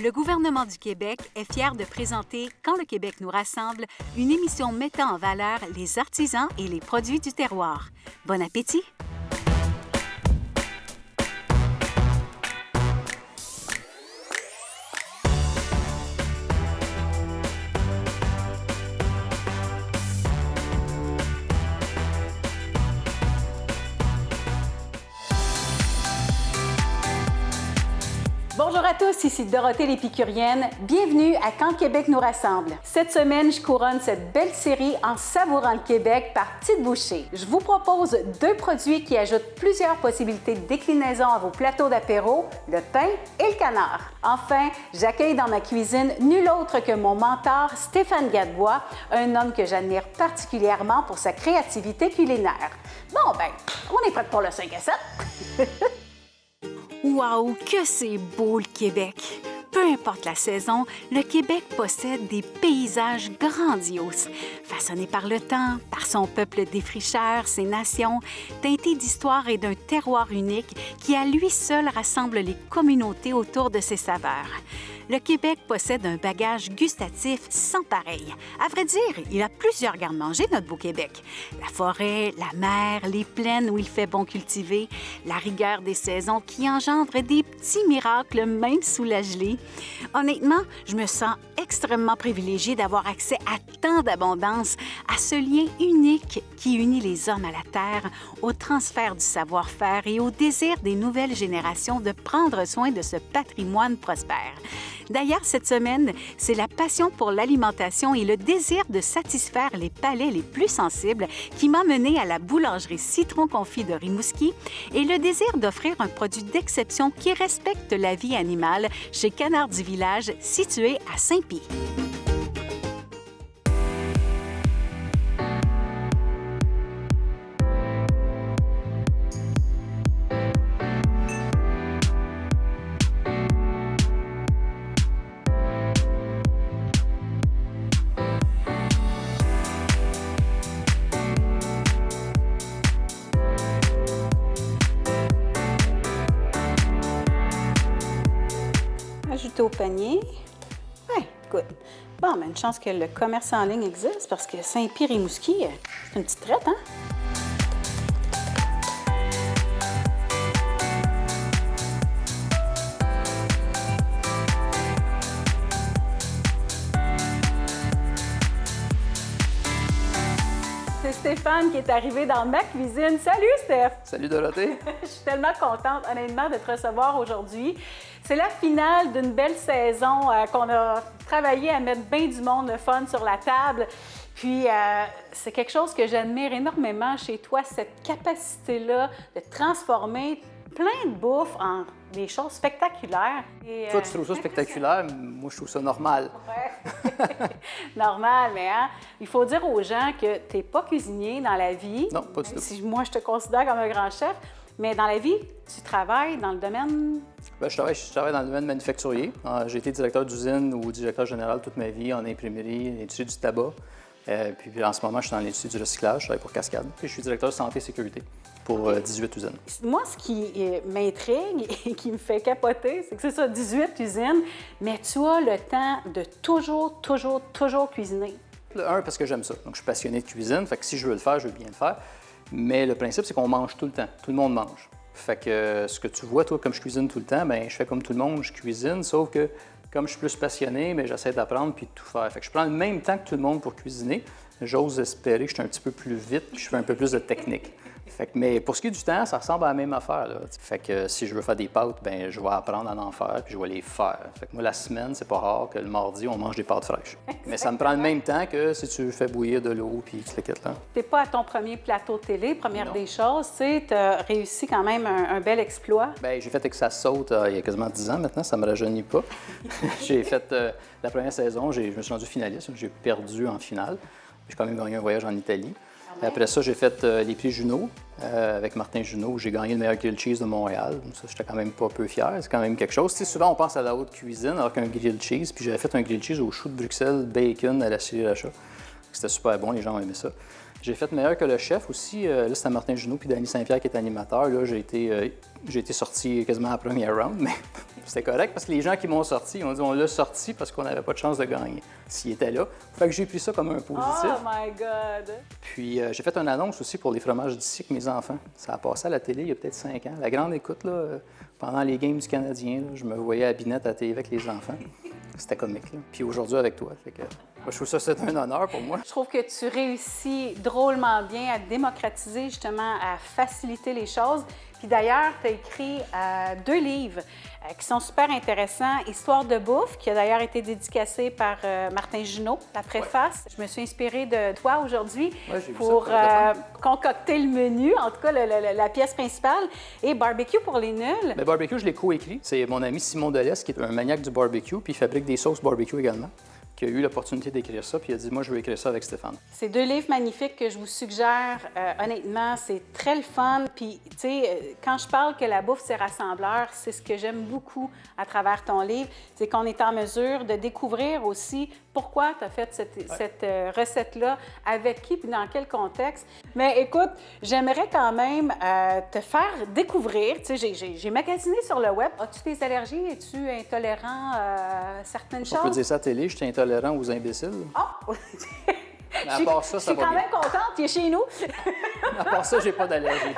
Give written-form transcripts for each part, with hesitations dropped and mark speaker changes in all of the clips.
Speaker 1: Le gouvernement du Québec est fier de présenter Quand le Québec nous rassemble, une émission mettant en valeur les artisans et les produits du terroir. Bon appétit! Bonjour à tous, ici Dorothée l'Épicurienne. Bienvenue à Quand le Québec nous rassemble. Cette semaine, je couronne cette belle série en savourant le Québec par Petite Bouchée. Je vous propose deux produits qui ajoutent plusieurs possibilités de déclinaison à vos plateaux d'apéro, le pain et le canard. Enfin, j'accueille dans ma cuisine nul autre que mon mentor Stéphane Gadebois, un homme que j'admire particulièrement pour sa créativité culinaire. Bon, ben, on est prêt pour le 5 à 7? Wow, que c'est beau le Québec! Peu importe la saison, le Québec possède des paysages grandioses, façonnés par le temps, par son peuple défricheur, ses nations, teintés d'histoire et d'un terroir unique qui à lui seul rassemble les communautés autour de ses saveurs. Le Québec possède un bagage gustatif sans pareil. À vrai dire, il a plusieurs garde-manger, notre beau Québec. La forêt, la mer, les plaines où il fait bon cultiver, la rigueur des saisons qui engendre des petits miracles même sous la gelée. Honnêtement, je me sens extrêmement privilégiée d'avoir accès à tant d'abondance, à ce lien unique qui unit les hommes à la terre, au transfert du savoir-faire et au désir des nouvelles générations de prendre soin de ce patrimoine prospère. D'ailleurs, cette semaine, c'est la passion pour l'alimentation et le désir de satisfaire les palais les plus sensibles qui m'a menée à la boulangerie Citron Confit de Rimouski et le désir d'offrir un produit d'exception qui respecte la vie animale chez Canard du Village, situé à Saint-Pie. Ajouter au panier. Ouais, écoute. Bon, mais une chance que le commerce en ligne existe parce que Saint-Pierre-et-Mouski, c'est une petite traite, hein? C'est Stéphane qui est arrivé dans ma cuisine. Salut, Steph!
Speaker 2: Salut, Dorothée!
Speaker 1: Je suis tellement contente, honnêtement, de te recevoir aujourd'hui. C'est la finale d'une belle saison qu'on a travaillé à mettre bien du monde le fun sur la table. Puis, c'est quelque chose que j'admire énormément chez toi, cette capacité-là de transformer plein de bouffe en des choses spectaculaires. Et,
Speaker 2: Toi, tu trouves ça spectaculaire, moi, je trouve ça normal.
Speaker 1: Ouais. Normal, mais hein, il faut dire aux gens que tu n'es pas cuisinier dans la vie.
Speaker 2: Non, pas du tout.
Speaker 1: Si moi, je te considère comme un grand chef, mais dans la vie, tu travailles dans le domaine...
Speaker 2: Bien, je travaille dans le domaine manufacturier. J'ai été directeur d'usine ou directeur général toute ma vie en imprimerie, l'industrie du tabac. Puis en ce moment, je suis dans l'industrie du recyclage, je travaille pour Cascade. Puis je suis directeur de santé et sécurité pour 18 usines.
Speaker 1: Moi, ce qui m'intrigue et qui me fait capoter, c'est que c'est ça, 18 usines, mais tu as le temps de toujours cuisiner.
Speaker 2: Parce que j'aime ça. Donc, je suis passionné de cuisine, fait que si je veux le faire, je veux bien le faire. Mais le principe, c'est qu'on mange tout le temps. Tout le monde mange. Fait que ce que tu vois, toi, comme je cuisine tout le temps, bien, je fais comme tout le monde, je cuisine, sauf que comme je suis plus passionné, bien, j'essaie d'apprendre puis de tout faire. Fait que je prends le même temps que tout le monde pour cuisiner. J'ose espérer que je suis un petit peu plus vite puis je fais un peu plus de technique. Fait que, mais pour ce qui est du temps, ça ressemble à la même affaire, là. Fait que si je veux faire des pâtes, bien, je vais apprendre à en faire puis je vais les faire. Fait que moi, la semaine, c'est pas rare que le mardi, on mange des pâtes fraîches. Mais ça me prend le même temps que si tu fais bouillir de l'eau puis tu le quittes là.
Speaker 1: T'es pas à ton premier plateau de télé, première
Speaker 2: Non.
Speaker 1: des choses, tu sais, t'as réussi quand même un bel exploit.
Speaker 2: Bien, j'ai fait que ça saute il y a quasiment 10 ans maintenant, ça me rajeunit pas. J'ai fait la première saison, je me suis rendu finaliste, j'ai perdu en finale. J'ai quand même gagné un voyage en Italie. Après ça, j'ai fait les prix Juno avec Martin Junot. J'ai gagné le meilleur grilled cheese de Montréal. Ça, j'étais quand même pas peu fier. C'est quand même quelque chose. Tu sais, souvent, on pense à la haute cuisine alors qu'un grilled cheese. Puis j'avais fait un grilled cheese au chou de Bruxelles, bacon à la sriracha. C'était super bon, les gens ont aimé ça. J'ai fait meilleur que le chef aussi. Là, c'était Martin Junot puis Danny Saint-Pierre qui est animateur. Là, j'ai été sorti quasiment à la première round, mais C'était correct parce que les gens qui m'ont sorti, ils ont dit on l'a sorti parce qu'on n'avait pas de chance de gagner s'il était là. Fait que j'ai pris ça comme un positif.
Speaker 1: Oh my God!
Speaker 2: Puis j'ai fait une annonce aussi pour les fromages d'ici avec mes enfants. Ça a passé à la télé il y a peut-être 5 ans. La grande écoute, là, pendant les games du Canadien, là, je me voyais à Binette à la télé avec les enfants. C'était comique, là. Puis aujourd'hui avec toi. Fait que, moi, je trouve ça c'est un honneur pour moi.
Speaker 1: Je trouve que tu réussis drôlement bien à démocratiser, justement, à faciliter les choses. Puis d'ailleurs, tu as écrit 2 livres qui sont super intéressants. Histoire de bouffe, qui a d'ailleurs été dédicacée par Martin Junot, la préface. Je me suis inspirée de toi aujourd'hui pour concocter le menu, en tout cas la pièce principale, et barbecue pour les nuls.
Speaker 2: Mais barbecue, je l'ai coécrit. C'est mon ami Simon Delesse, qui est un maniaque du barbecue, puis il fabrique des sauces barbecue également, qui a eu l'opportunité d'écrire ça, puis il a dit, moi, je veux écrire ça avec Stéphane.
Speaker 1: C'est 2 livres magnifiques que je vous suggère. Honnêtement, c'est très le fun. Puis, tu sais, quand je parle que la bouffe, c'est rassembleur, c'est ce que j'aime beaucoup à travers ton livre, c'est qu'on est en mesure de découvrir aussi pourquoi tu as fait cette recette-là, avec qui, puis dans quel contexte. Mais écoute, j'aimerais quand même te faire découvrir. Tu sais, j'ai magasiné sur le web. As-tu des allergies? Es-tu intolérant à certaines choses?
Speaker 2: On peut dire ça à la télé, je suis intolérant aux imbéciles.
Speaker 1: Oh!
Speaker 2: Mais à part ça, ça va bien.
Speaker 1: Je suis quand même contente, tu es chez nous.
Speaker 2: À part ça, j'ai pas d'allergie.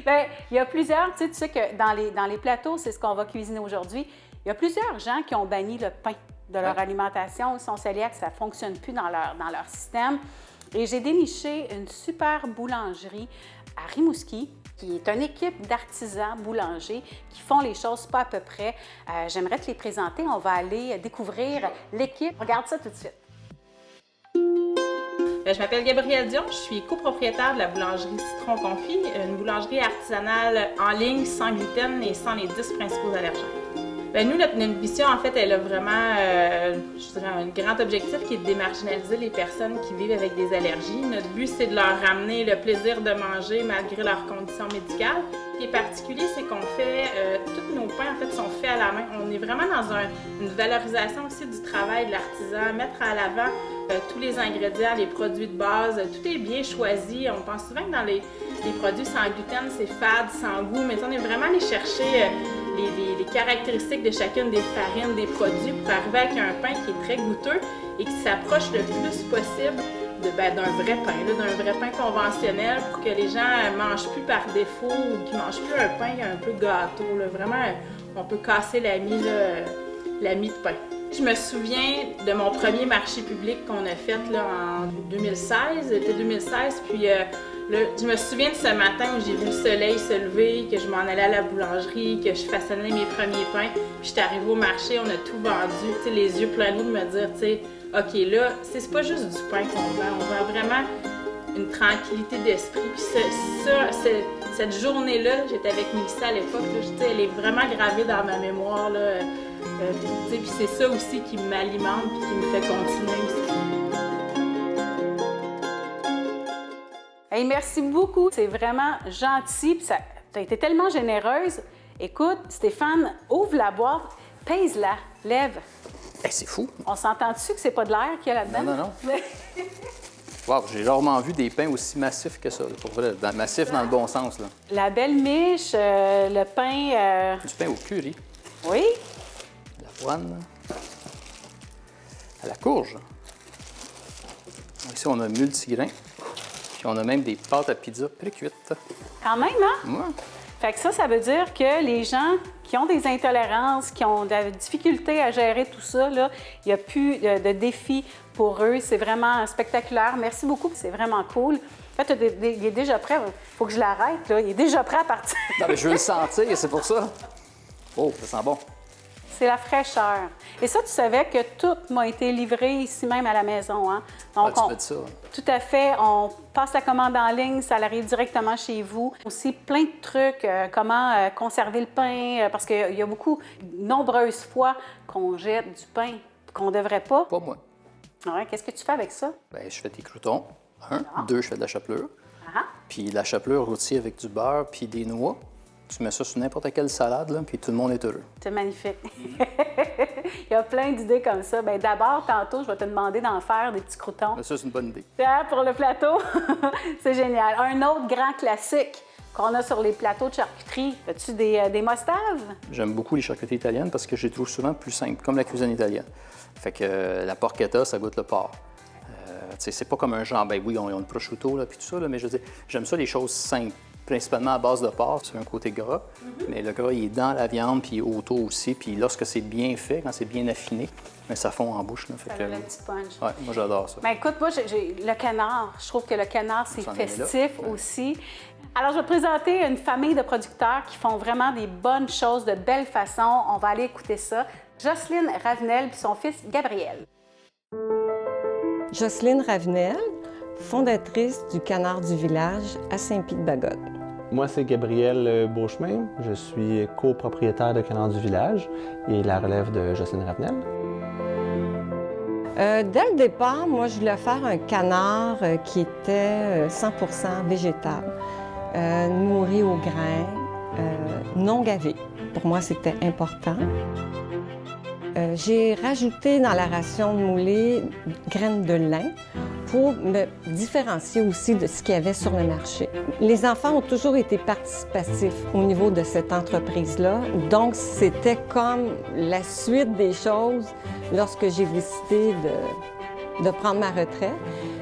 Speaker 1: Bien, il y a plusieurs, tu sais que dans les plateaux, c'est ce qu'on va cuisiner aujourd'hui, il y a plusieurs gens qui ont banni le pain de leur alimentation. Ils sont cœliaques, ça ne fonctionne plus dans leur système. Et j'ai déniché une super boulangerie à Rimouski, qui est une équipe d'artisans boulangers qui font les choses pas à peu près. J'aimerais te les présenter. On va aller découvrir l'équipe. Regarde ça tout de suite.
Speaker 3: Je m'appelle Gabrielle Dion, je suis copropriétaire de la boulangerie Citron Confit, une boulangerie artisanale en ligne, sans gluten et sans les 10 principaux allergènes. Bien, nous, notre mission, en fait, elle a vraiment, je dirais, un grand objectif qui est de démarginaliser les personnes qui vivent avec des allergies. Notre but, c'est de leur ramener le plaisir de manger malgré leurs conditions médicales. Ce qui est particulier, c'est qu'on fait, tous nos pains, en fait, sont faits à la main. On est vraiment dans une valorisation aussi du travail de l'artisan, mettre à l'avant tous les ingrédients, les produits de base, tout est bien choisi. On pense souvent que dans les produits sans gluten, c'est fade, sans goût, mais on est vraiment allé chercher les caractéristiques de chacune des farines, des produits pour arriver avec un pain qui est très goûteux et qui s'approche le plus possible d'un vrai pain, d'un vrai pain conventionnel pour que les gens ne mangent plus par défaut ou qu'ils ne mangent plus un pain un peu gâteau. Là. Vraiment, on peut casser la mie de pain. Je me souviens de mon premier marché public qu'on a fait là, en 2016, c'était 2016, puis je me souviens de ce matin où j'ai vu le soleil se lever, que je m'en allais à la boulangerie, que je façonnais mes premiers pains, puis j'étais arrivée au marché, on a tout vendu, tu sais, les yeux pleins d'eau de me dire, tu sais, OK, là, c'est pas juste du pain qu'on vend, on vend vraiment une tranquillité d'esprit, puis cette journée-là, j'étais avec Mélissa à l'époque, elle est vraiment gravée dans ma mémoire, là, puis c'est ça aussi qui m'alimente et qui me fait continuer aussi.
Speaker 1: Hey, merci beaucoup. C'est vraiment gentil. Tu as été tellement généreuse. Écoute, Stéphane, ouvre la boîte, pèse-la, lève.
Speaker 2: Hey, c'est fou.
Speaker 1: On s'entend-tu que c'est pas de l'air qu'il y a là-dedans?
Speaker 2: Non. Wow, j'ai rarement vu des pains aussi massifs que ça, pour vrai. Massifs dans le bon sens. Là.
Speaker 1: La belle miche, le pain...
Speaker 2: Du pain au curry.
Speaker 1: Oui.
Speaker 2: L'avoine. À la courge. Ici, on a multigrain. Puis on a même des pâtes à pizza pré-cuites.
Speaker 1: Quand même, hein?
Speaker 2: Ouais.
Speaker 1: Fait que ça veut dire que les gens qui ont des intolérances, qui ont de la difficulté à gérer tout ça, là, il n'y a plus de défis pour eux. C'est vraiment spectaculaire. Merci beaucoup. C'est vraiment cool. En fait, il est déjà prêt. Il faut que je l'arrête, là. Il est déjà prêt à partir.
Speaker 2: Non, mais je veux le sentir, c'est pour ça. Oh, ça sent bon.
Speaker 1: C'est la fraîcheur. Et ça, tu savais que tout m'a été livré ici même à la maison, hein? Donc,
Speaker 2: tu fais de ça.
Speaker 1: Tout à fait. On passe la commande en ligne, ça arrive directement chez vous. Aussi, plein de trucs, comment conserver le pain, parce qu'il y a beaucoup, nombreuses fois, qu'on jette du pain qu'on ne devrait pas.
Speaker 2: Pas moi.
Speaker 1: Ouais, qu'est-ce que tu fais avec ça?
Speaker 2: Bien, je fais des croûtons. 1. 2, je fais de la chapelure.
Speaker 1: Ah.
Speaker 2: Puis la chapelure rôtie avec du beurre puis des noix. Tu mets ça sur n'importe quelle salade, là, puis tout le monde est heureux.
Speaker 1: C'est magnifique. Il y a plein d'idées comme ça. Bien, d'abord, tantôt, je vais te demander d'en faire des petits croûtons.
Speaker 2: Ça, c'est une bonne idée.
Speaker 1: Pour le plateau, c'est génial. Un autre grand classique qu'on a sur les plateaux de charcuterie. As-tu des must-have?
Speaker 2: J'aime beaucoup les charcuteries italiennes parce que je les trouve souvent plus simples, comme la cuisine italienne. Fait que la porchetta, ça goûte le porc. C'est pas comme un genre, ben oui, on a le prosciutto, là, puis tout ça, là, mais je veux dire, j'aime ça les choses simples, principalement à base de porc, c'est un côté gras, mais le gras, il est dans la viande, puis autour aussi, puis lorsque c'est bien fait, quand c'est bien affiné, mais ça fond en bouche. Là,
Speaker 1: Ça donne un petit punch.
Speaker 2: Ouais, moi, j'adore ça.
Speaker 1: Ben écoute, moi, le canard, je trouve que le canard, c'est festif aussi. Alors, je vais te présenter une famille de producteurs qui font vraiment des bonnes choses de belle façon. On va aller écouter ça. Jocelyne Ravenel puis son fils Gabriel.
Speaker 4: Jocelyne Ravenel, fondatrice du Canard du village à Saint-Pie-de-Bagotte.
Speaker 5: Moi, c'est Gabriel Beauchemin. Je suis copropriétaire de Canard du village et la relève de Jocelyne Ravenel.
Speaker 4: Dès le départ, moi, je voulais faire un canard qui était 100% végétal, nourri au grain, non gavé. Pour moi, c'était important. J'ai rajouté dans la ration de moulée graines de lin pour me différencier aussi de ce qu'il y avait sur le marché. Les enfants ont toujours été participatifs au niveau de cette entreprise-là, donc c'était comme la suite des choses lorsque j'ai décidé de prendre ma retraite.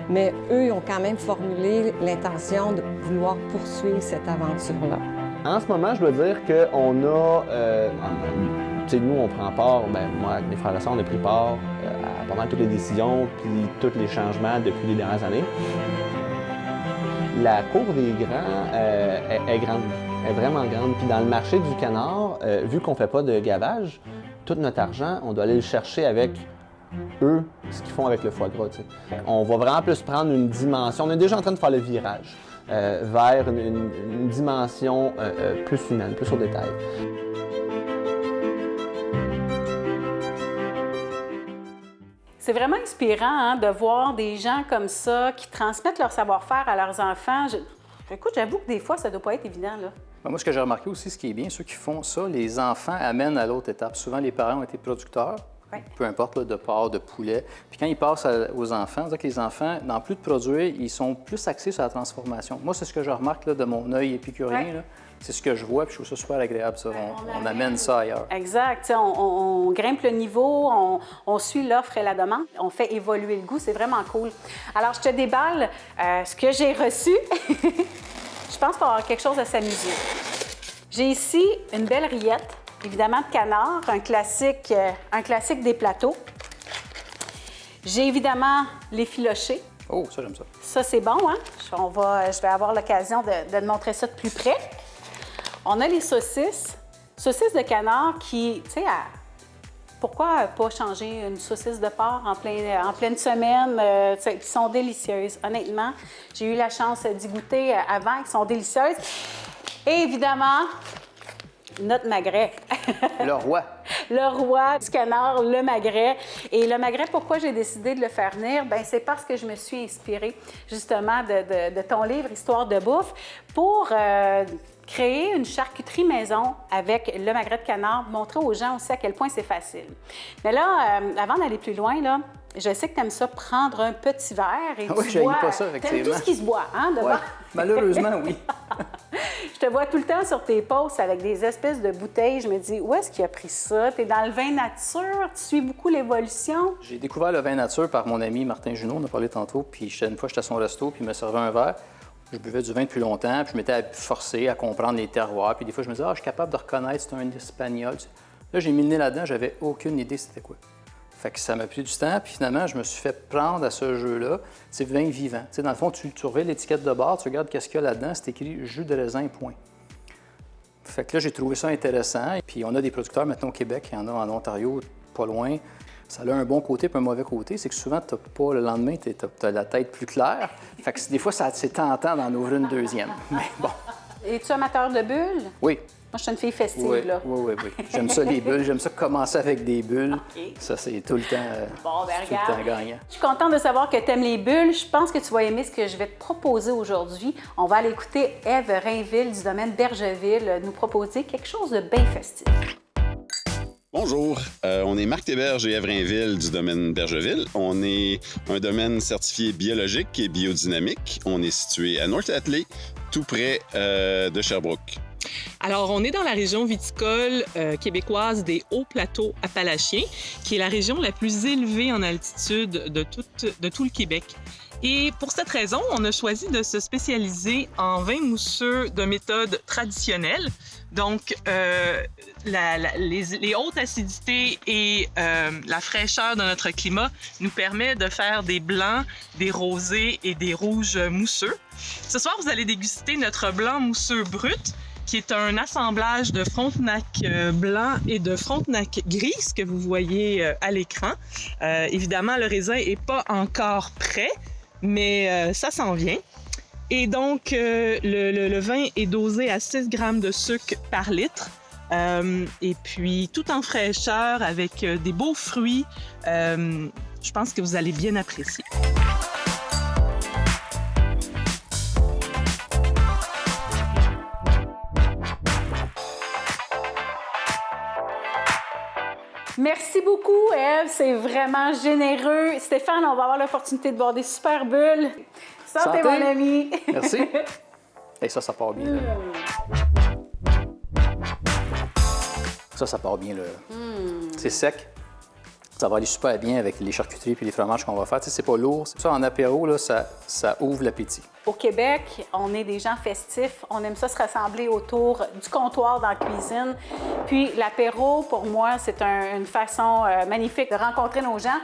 Speaker 4: Mais eux, ils ont quand même formulé l'intention de vouloir poursuivre cette aventure-là.
Speaker 5: En ce moment, je dois dire qu'on a... nous, on prend part, moi, avec mes frères et sœurs, on a pris part à pas mal toutes les décisions puis tous les changements depuis les dernières années. La cour des grands est grande, est vraiment grande. Puis dans le marché du canard, vu qu'on ne fait pas de gavage, tout notre argent, on doit aller le chercher avec eux, ce qu'ils font avec le foie gras. T'sais. On va vraiment plus prendre une dimension. On est déjà en train de faire le virage vers une dimension plus humaine, plus au détail.
Speaker 1: C'est vraiment inspirant de voir des gens comme ça qui transmettent leur savoir-faire à leurs enfants. Écoute, j'avoue que des fois, ça ne doit pas être évident, là.
Speaker 2: Moi, ce que j'ai remarqué aussi, ce qui est bien, ceux qui font ça, les enfants amènent à l'autre étape. Souvent, les parents ont été producteurs, peu importe, là, de porc, de poulet. Puis quand ils passent aux enfants, on dirait que les enfants, dans plus de produire, ils sont plus axés sur la transformation. Moi, c'est ce que je remarque là, de mon œil épicurien. Là. C'est ce que je vois, puis je trouve ça super agréable, ça. On amène ça ailleurs.
Speaker 1: Exact. On grimpe le niveau, on suit l'offre et la demande, on fait évoluer le goût, c'est vraiment cool. Alors, je te déballe ce que j'ai reçu. Je pense qu'on va avoir quelque chose à s'amuser. J'ai ici une belle rillette, évidemment de canard, un classique des plateaux. J'ai évidemment les filochés.
Speaker 2: Oh, ça, j'aime ça.
Speaker 1: Ça, c'est bon, hein? Je vais avoir l'occasion de te montrer ça de plus près. On a les saucisses de canard qui, tu sais, pourquoi pas changer une saucisse de porc en pleine semaine, qui sont délicieuses. Honnêtement, j'ai eu la chance d'y goûter avant, qui sont délicieuses. Et évidemment, notre magret.
Speaker 2: Le roi.
Speaker 1: Le roi du canard, le magret. Et le magret, pourquoi j'ai décidé de le faire venir? Bien, c'est parce que je me suis inspirée justement de ton livre Histoire de bouffe pour créer une charcuterie maison avec le magret de canard, montrer aux gens aussi à quel point c'est facile. Mais là, avant d'aller plus loin, là, je sais que tu aimes ça prendre un petit verre et tu bois.
Speaker 2: Pas ça, effectivement.
Speaker 1: T'aimes tout ce qui se boit, hein, devant?
Speaker 2: Ouais, malheureusement, oui.
Speaker 1: Je te vois tout le temps sur tes posts avec des espèces de bouteilles. Je me dis, où est-ce qu'il a pris ça? Tu es dans le vin nature, tu suis beaucoup l'évolution.
Speaker 2: J'ai découvert le vin nature par mon ami Martin Junot, on a parlé tantôt, puis une fois, j'étais à son resto, puis il me servait un verre. Je buvais du vin depuis longtemps, puis je m'étais forcé à comprendre les terroirs. Puis des fois, je me disais, je suis capable de reconnaître c'est un espagnol. Là, j'ai mis le nez là-dedans, j'avais aucune idée c'était quoi. Fait que ça m'a pris du temps, puis finalement, je me suis fait prendre à ce jeu-là. C'est vin vivant. T'sais, dans le fond, tu regardes l'étiquette de bord, tu regardes qu'est-ce qu'il y a là-dedans, c'est écrit jus de raisin, point. Fait que là, j'ai trouvé ça intéressant. Puis on a des producteurs maintenant au Québec, il y en a en Ontario, pas loin. Ça a un bon côté et un mauvais côté. C'est que souvent, tu n'as pas le lendemain, tu as la tête plus claire. Fait que des fois, c'est tentant d'en ouvrir une deuxième. Mais bon.
Speaker 1: Es-tu amateur de bulles?
Speaker 2: Oui.
Speaker 1: Moi, je suis une fille festive,
Speaker 2: oui,
Speaker 1: là.
Speaker 2: Oui. J'aime ça, les bulles. J'aime ça commencer avec des bulles.
Speaker 1: Okay.
Speaker 2: Ça, c'est tout le temps, tout le temps gagnant.
Speaker 1: Je suis contente de savoir que tu aimes les bulles. Je pense que tu vas aimer ce que je vais te proposer aujourd'hui. On va aller écouter Ève Rainville du domaine Bergeville nous proposer quelque chose de bien festif.
Speaker 6: Bonjour, on est Marc Théberge et Evrainville du domaine Bergeville. On est un domaine certifié biologique et biodynamique. On est situé à North Atlee, tout près de Sherbrooke.
Speaker 7: Alors, on est dans la région viticole québécoise des Hauts Plateaux Appalachiens, qui est la région la plus élevée en altitude de tout le Québec. Et pour cette raison, on a choisi de se spécialiser en vins mousseux de méthode traditionnelle. Donc, les hautes acidités et la fraîcheur de notre climat nous permet de faire des blancs, des rosés et des rouges mousseux. Ce soir, vous allez déguster notre blanc mousseux brut, qui est un assemblage de Frontenac blanc et de Frontenac gris, ce que vous voyez à l'écran. Évidemment, le raisin n'est pas encore prêt, mais ça s'en vient. Et donc, le vin est dosé à 6 grammes de sucre par litre. Et puis, tout en fraîcheur, avec des beaux fruits. Je pense que vous allez bien apprécier.
Speaker 1: Merci beaucoup, Ève. C'est vraiment généreux. Stéphane, on va avoir l'opportunité de boire des super bulles. Santé, mon ami.
Speaker 2: Merci. Et ça part bien. Là. Ça part bien. Là. C'est sec. Ça va aller super bien avec les charcuteries et les fromages qu'on va faire. Tu sais, c'est pas lourd. Ça, en apéro, là, ça ouvre l'appétit.
Speaker 1: Au Québec, on est des gens festifs. On aime ça se rassembler autour du comptoir dans la cuisine. Puis l'apéro, pour moi, c'est une façon magnifique de rencontrer nos gens.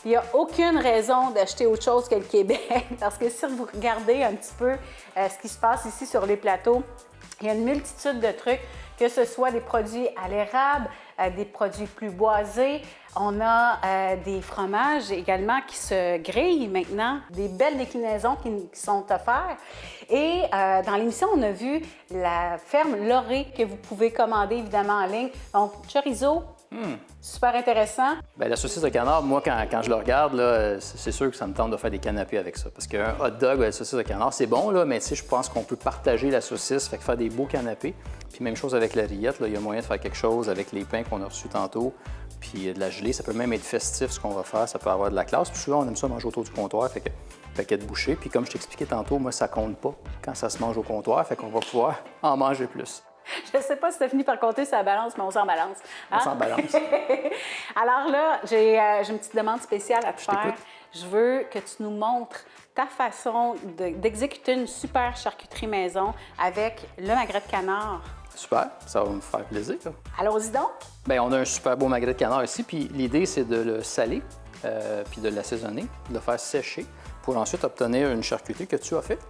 Speaker 1: Il n'y a aucune raison d'acheter autre chose que le Québec, parce que si vous regardez un petit peu ce qui se passe ici sur les plateaux, il y a une multitude de trucs, que ce soit des produits à l'érable, des produits plus boisés. On a des fromages également qui se grillent maintenant, des belles déclinaisons qui sont offertes. Et dans l'émission, on a vu la ferme Lauré que vous pouvez commander évidemment en ligne. Donc, chorizo, super intéressant.
Speaker 2: Bien, la saucisse de canard, moi, quand je le regarde, là, c'est sûr que ça me tente de faire des canapés avec ça. Parce qu'un hot dog ou la saucisse de canard, c'est bon, là, mais je pense qu'on peut partager la saucisse, fait que faire des beaux canapés. Puis même chose avec la rillette, là, il y a moyen de faire quelque chose avec les pains qu'on a reçus tantôt, puis de la gelée. Ça peut même être festif, ce qu'on va faire. Ça peut avoir de la classe. Puis souvent, on aime ça manger autour du comptoir, fait que paquet de bouchées. Puis comme je t'expliquais tantôt, moi, ça compte pas quand ça se mange au comptoir, fait qu'on va pouvoir en manger plus.
Speaker 1: Je ne sais pas si tu as fini par compter sa balance, mais on s'en balance. Hein?
Speaker 2: On s'en balance.
Speaker 1: Alors là, j'ai une petite demande spéciale à te faire. Je veux que tu nous montres ta façon d'exécuter une super charcuterie maison avec le magret de canard.
Speaker 2: Super, ça va me faire plaisir.
Speaker 1: Allons-y donc.
Speaker 2: Bien, on a un super beau magret de canard ici, puis l'idée, c'est de le saler, puis de l'assaisonner, de le faire sécher, pour ensuite obtenir une charcuterie que tu as faite,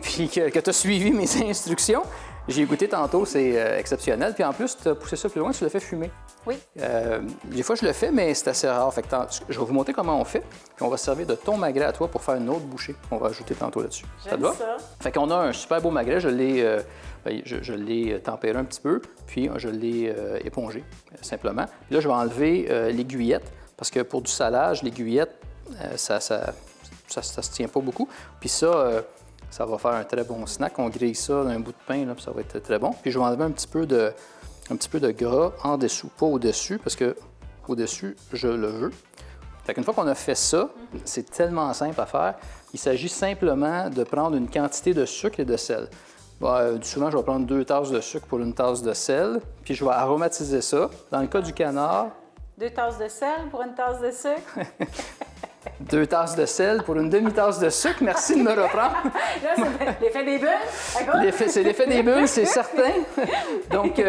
Speaker 2: puis que tu as suivi mes instructions. J'ai goûté tantôt, c'est exceptionnel. Puis en plus, tu as poussé ça plus loin, tu l'as fait fumer.
Speaker 1: Oui.
Speaker 2: Des fois, je le fais, mais c'est assez rare. Fait que je vais vous montrer comment on fait. Puis on va se servir de ton magret à toi pour faire une autre bouchée qu'on va ajouter tantôt là-dessus.
Speaker 1: Ça te va? Ça.
Speaker 2: Fait qu'on a un super beau magret. Je l'ai tempéré un petit peu, puis je l'ai épongé, simplement. Puis là, je vais enlever l'aiguillette, parce que pour du salage, l'aiguillette, ça se tient pas beaucoup. Puis ça va faire un très bon snack. On grille ça d'un bout de pain, là, puis ça va être très bon. Puis je vais enlever un petit peu de gras en dessous, pas au-dessus, parce que au-dessus, je le veux. Fait qu'une fois qu'on a fait ça, c'est tellement simple à faire. Il s'agit simplement de prendre une quantité de sucre et de sel. Souvent, je vais prendre 2 tasses de sucre pour 1 tasse de sel, puis je vais aromatiser ça. Dans le cas du canard...
Speaker 1: 2 tasses de sel pour 1 tasse de sucre?
Speaker 2: 2 tasses de sel pour une demi-tasse de sucre. Merci de me reprendre.
Speaker 1: Là, c'est l'effet des bulles.
Speaker 2: C'est l'effet des bulles, c'est certain. Donc,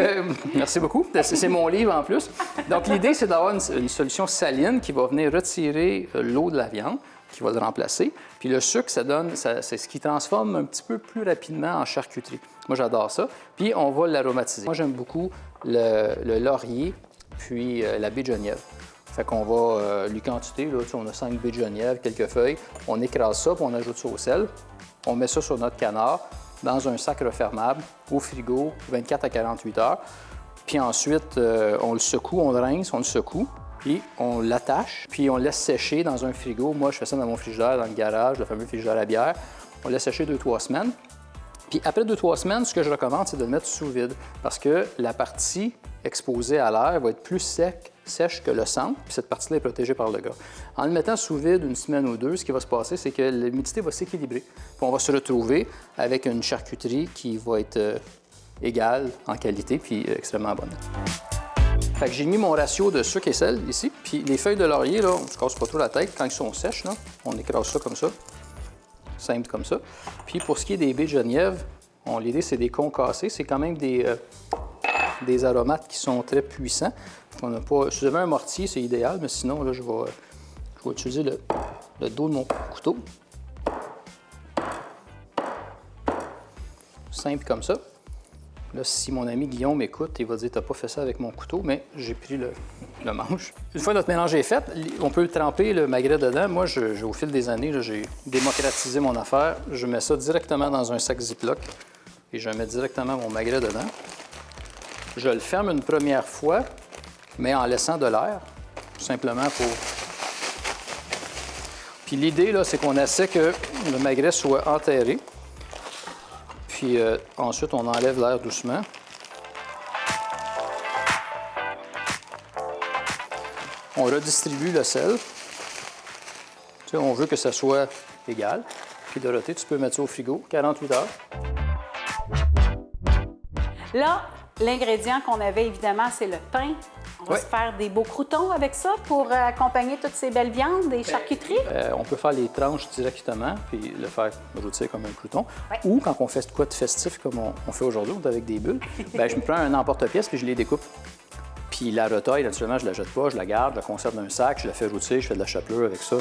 Speaker 2: merci beaucoup. C'est mon livre en plus. Donc, l'idée, c'est d'avoir une solution saline qui va venir retirer l'eau de la viande, qui va le remplacer. Puis le sucre, c'est ce qui transforme un petit peu plus rapidement en charcuterie. Moi, j'adore ça. Puis, on va l'aromatiser. Moi, j'aime beaucoup le laurier, puis la baie de Genièvre. Fait qu'on va lui quantité, là, on a 5 baies de Genièvre, quelques feuilles, on écrase ça, puis on ajoute ça au sel. On met ça sur notre canard dans un sac refermable au frigo 24 à 48 heures. Puis ensuite, on le secoue, on le rince, on le secoue, puis on l'attache, puis on le laisse sécher dans un frigo. Moi, je fais ça dans mon frigidaire, dans le garage, le fameux frigidaire à bière. On le laisse sécher 2-3 semaines. Puis après 2-3 semaines, ce que je recommande, c'est de le mettre sous vide parce que la partie exposé à l'air va être plus sèche que le centre, puis cette partie-là est protégée par le gras. En le mettant sous vide une semaine ou deux, ce qui va se passer, c'est que l'humidité va s'équilibrer. Puis on va se retrouver avec une charcuterie qui va être égale en qualité, puis extrêmement bonne. Fait que j'ai mis mon ratio de sucre et sel ici, puis les feuilles de laurier, là, on ne se casse pas trop la tête. Quand ils sont sèches, là, on écrase ça comme ça, simple comme ça. Puis pour ce qui est des baies de Genièvre, l'idée, c'est des concassés. C'est quand même des aromates qui sont très puissants. On n'a pas... Si vous avez un mortier, c'est idéal, mais sinon, là, je vais utiliser le dos de mon couteau. Simple comme ça. Là, si mon ami Guillaume m'écoute, il va dire « T'as pas fait ça avec mon couteau », mais j'ai pris le manche. Une fois notre mélange est fait, on peut le tremper, le magret dedans. Moi, au fil des années, j'ai démocratisé mon affaire. Je mets ça directement dans un sac Ziploc et je mets directement mon magret dedans. Je le ferme une première fois, mais en laissant de l'air, tout simplement pour... Puis l'idée, là, c'est qu'on essaie que le magret soit enterré. Puis ensuite, on enlève l'air doucement. On redistribue le sel. Tu sais, on veut que ça soit égal. Puis Dorothée, tu peux mettre ça au frigo, 48 heures.
Speaker 1: Là, l'ingrédient qu'on avait, évidemment, c'est le pain. On va se faire des beaux croûtons avec ça pour accompagner toutes ces belles viandes, des charcuteries.
Speaker 2: On peut faire les tranches directement puis le faire rôtir comme un crouton. Ouais. Ou quand on fait quoi de festif comme on fait aujourd'hui, avec des bulles, bien, je me prends un emporte-pièce puis je les découpe. Puis la retaille, naturellement, je ne la jette pas, je la garde, je la conserve dans un sac, je la fais rôtir, je fais de la chapelure avec ça.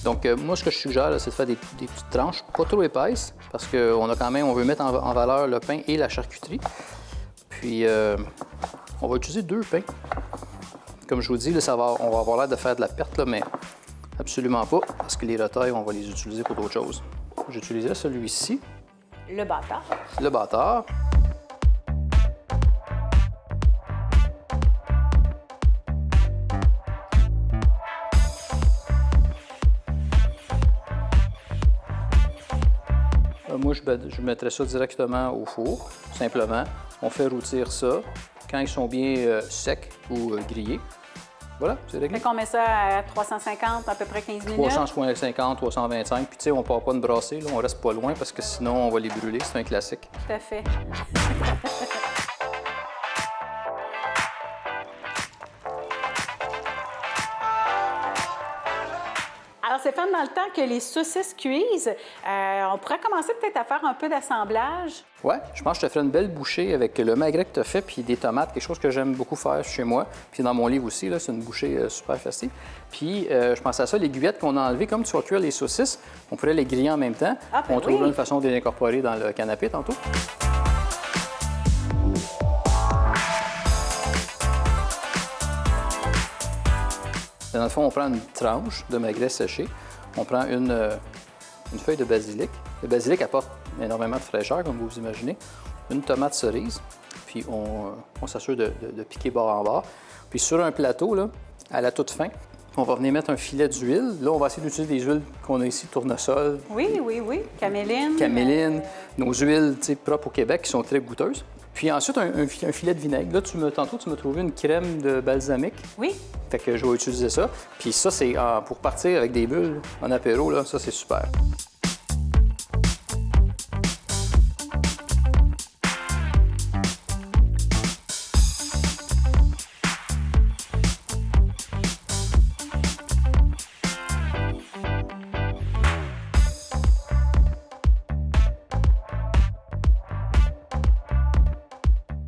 Speaker 2: Donc, moi, ce que je suggère, c'est de faire des petites tranches, pas trop épaisses, parce qu'on veut mettre en valeur le pain et la charcuterie. Puis, on va utiliser 2 pains. Comme je vous dis, là, on va avoir l'air de faire de la perte, là, mais absolument pas, parce que les retailles, on va les utiliser pour d'autres choses. J'utiliserai celui-ci.
Speaker 1: Le bâtard.
Speaker 2: Le bâtard. Moi, je mettrais ça directement au four, simplement. On fait rôtir ça. Quand ils sont bien secs ou grillés, voilà, c'est réglé.
Speaker 1: Fait qu'on met ça à 350, à peu près 15 minutes.
Speaker 2: 350, 325. Puis, tu sais, on ne part pas de brasser, là, on reste pas loin parce que sinon, on va les brûler. C'est un classique.
Speaker 1: Tout à fait. Alors, Stéphane, dans le temps que les saucisses cuisent, on pourrait commencer peut-être à faire un peu d'assemblage.
Speaker 2: Oui, je pense que je te ferai une belle bouchée avec le magret que tu as fait puis des tomates, quelque chose que j'aime beaucoup faire chez moi. Puis dans mon livre aussi, là, c'est une bouchée super facile. Puis je pense à ça, les guillettes qu'on a enlevées, comme tu vas cuire les saucisses, on pourrait les griller en même temps. Ah, ben on trouvera une façon de les incorporer dans le canapé tantôt. Dans le fond, on prend une tranche de magret séché, on prend une feuille de basilic. Le basilic apporte énormément de fraîcheur, comme vous imaginez. Une tomate cerise, puis on s'assure de piquer bord en bord. Puis sur un plateau, là, à la toute fin, on va venir mettre un filet d'huile. Là, on va essayer d'utiliser des huiles qu'on a ici, tournesol.
Speaker 1: Oui. Caméline.
Speaker 2: Caméline. Nos huiles propres au Québec qui sont très goûteuses. Puis ensuite, un filet de vinaigre. Là, tantôt, tu m'as trouvé une crème de balsamique.
Speaker 1: Oui.
Speaker 2: Fait que je vais utiliser ça. Puis ça, c'est pour partir avec des bulles en apéro, là, ça, c'est super.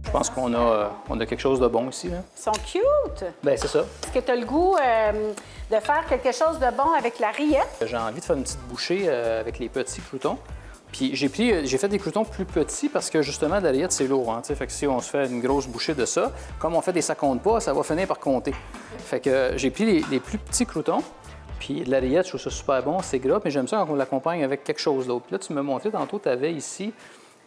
Speaker 2: Je pense qu'on a quelque chose de bon ici. Là.
Speaker 1: Ils sont cute!
Speaker 2: Bien, c'est ça.
Speaker 1: Est-ce que tu as le goût de faire quelque chose de bon avec la rillette?
Speaker 2: J'ai envie de faire une petite bouchée avec les petits croûtons. Puis j'ai fait des croûtons plus petits parce que justement, la rillette, c'est lourd. Hein, fait que si on se fait une grosse bouchée de ça, comme on fait des ça compte pas, ça va finir par compter. Fait que j'ai pris les plus petits croûtons. Puis la rillette, je trouve ça super bon, c'est gras, mais j'aime ça quand on l'accompagne avec quelque chose d'autre. Puis là, tu m'as montré tantôt, tu avais ici...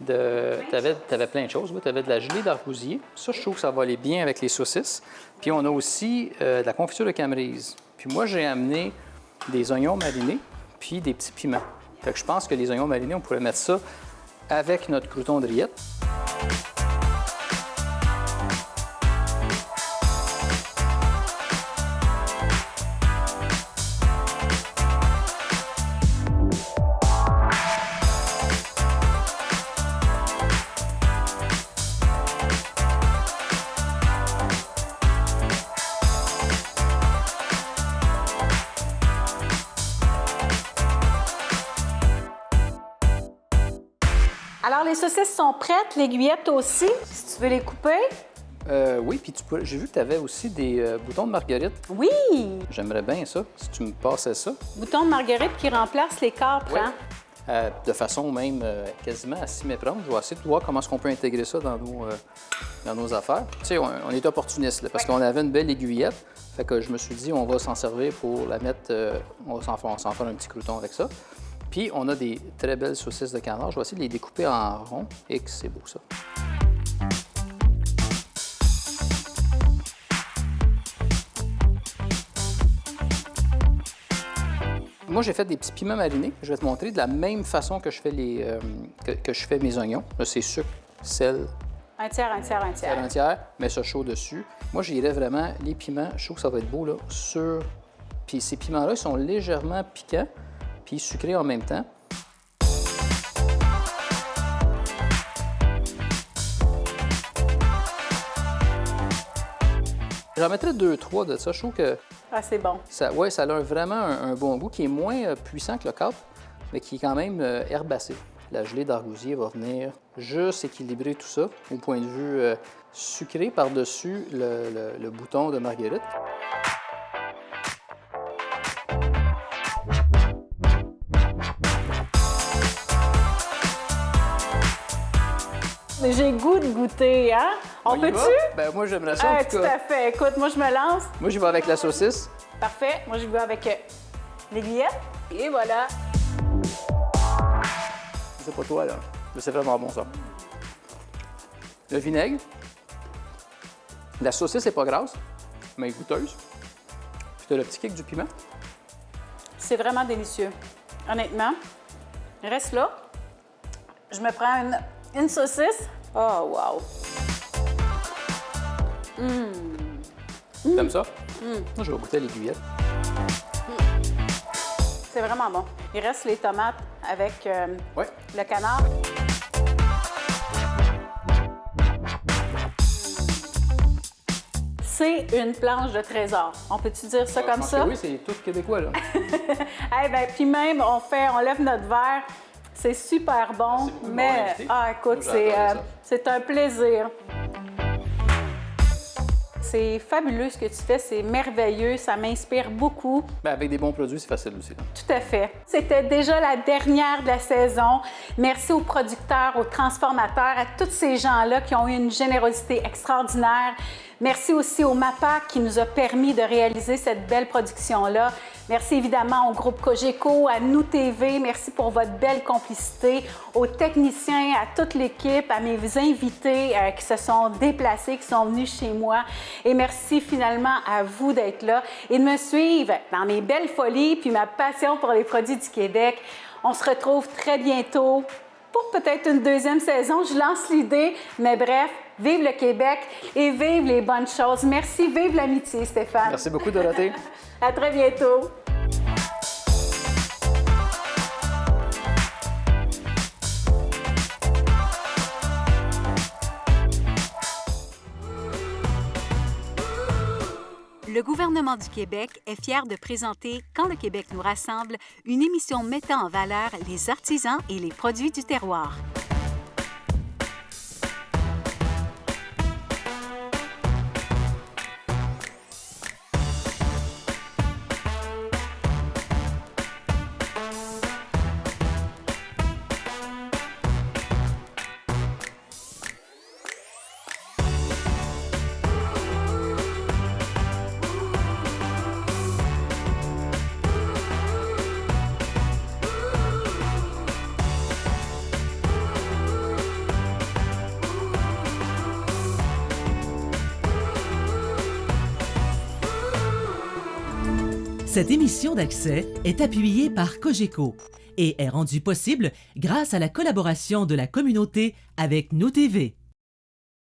Speaker 2: Tu avais plein de choses. Tu avais de la gelée d'arbousier. Ça, je trouve que ça va aller bien avec les saucisses. Puis on a aussi de la confiture de camerise. Puis moi, j'ai amené des oignons marinés puis des petits piments. Fait que je pense que les oignons marinés, on pourrait mettre ça avec notre crouton de rillette.
Speaker 1: Alors, les saucisses sont prêtes, l'aiguillette aussi, si tu veux les couper.
Speaker 2: Oui, puis j'ai vu que tu avais aussi des boutons de marguerite.
Speaker 1: Oui!
Speaker 2: J'aimerais bien ça, si tu me passais ça.
Speaker 1: Boutons de marguerite qui remplacent les câpres,
Speaker 2: Oui.
Speaker 1: hein?
Speaker 2: De façon même quasiment à s'y méprendre. Je vais essayer de voir comment est-ce qu'on peut intégrer ça dans nos affaires. Tu sais, on est opportuniste, là, parce qu'on avait une belle aiguillette. Fait que je me suis dit, on va s'en servir pour la mettre... on va s'en faire un petit crouton avec ça. Puis, on a des très belles saucisses de canard. Je vais essayer de les découper en rond et que c'est beau, ça. Moi, j'ai fait des petits piments marinés. Je vais te montrer de la même façon que je fais, que je fais mes oignons. Là, c'est sucre, sel.
Speaker 1: Un tiers.
Speaker 2: Un tiers, mets ça chaud dessus. Moi, j'irais vraiment les piments. Je trouve que ça va être beau, là, sur... Puis ces piments-là, ils sont légèrement piquants puis sucrés en même temps. J'en mettrais 2-3 de ça. Je trouve que
Speaker 1: Ah, c'est bon.
Speaker 2: ça a vraiment un bon goût qui est moins puissant que le câble, mais qui est quand même herbacé. La gelée d'argousier va venir juste équilibrer tout ça au point de vue sucré par-dessus le bouton de marguerite.
Speaker 1: J'ai goût de goûter, hein? On
Speaker 2: y
Speaker 1: peut-tu?
Speaker 2: va? Ben, moi, j'aimerais ça, en tout
Speaker 1: Tout
Speaker 2: cas.
Speaker 1: à fait. Écoute, moi, je me lance.
Speaker 2: Moi, j'y vais avec la saucisse.
Speaker 1: Parfait. Moi, je vais avec l'aiguillette. Et voilà.
Speaker 2: C'est pas toi, là. Mais c'est vraiment bon, ça. Le vinaigre. La saucisse n'est pas grasse, mais goûteuse. Puis t'as le petit kick du piment.
Speaker 1: C'est vraiment délicieux. Honnêtement, reste là. Je me prends une saucisse. Oh, wow!
Speaker 2: T'aimes ça? Moi, je vais goûter à l'aiguillette.
Speaker 1: C'est vraiment bon. Il reste les tomates avec
Speaker 2: Ouais.
Speaker 1: le canard. C'est une planche de trésor. On peut-tu dire ça
Speaker 2: Je
Speaker 1: comme
Speaker 2: pense
Speaker 1: ça?
Speaker 2: que oui, c'est tout québécois, là.
Speaker 1: Eh ben, puis même, on lève notre verre. C'est super bon,
Speaker 2: Merci beaucoup de m'avoir
Speaker 1: mais
Speaker 2: invité.
Speaker 1: écoute,
Speaker 2: Moi, j'ai adoré ça.
Speaker 1: c'est un plaisir. C'est fabuleux ce que tu fais, c'est merveilleux, ça m'inspire beaucoup.
Speaker 2: Ben, avec des bons produits, c'est facile aussi, là.
Speaker 1: Tout à fait. C'était déjà la dernière de la saison. Merci aux producteurs, aux transformateurs, à tous ces gens-là qui ont eu une générosité extraordinaire. Merci aussi au MAPAC qui nous a permis de réaliser cette belle production-là. Merci évidemment au groupe Cogeco, à Nous TV. Merci pour votre belle complicité. Aux techniciens, à toute l'équipe, à mes invités qui se sont déplacés, qui sont venus chez moi. Et merci finalement à vous d'être là et de me suivre dans mes belles folies puis ma passion pour les produits du Québec. On se retrouve très bientôt pour peut-être une deuxième saison. Je lance l'idée, mais bref, vive le Québec et vive les bonnes choses. Merci, vive l'amitié, Stéphane.
Speaker 2: Merci beaucoup, Dorothée.
Speaker 1: À très bientôt.
Speaker 8: Le gouvernement du Québec est fier de présenter Quand le Québec nous rassemble, une émission mettant en valeur les artisans et les produits du terroir.
Speaker 9: Cette émission d'Accès est appuyée par Cogeco et est rendue possible grâce à la collaboration de la communauté avec Nous TV.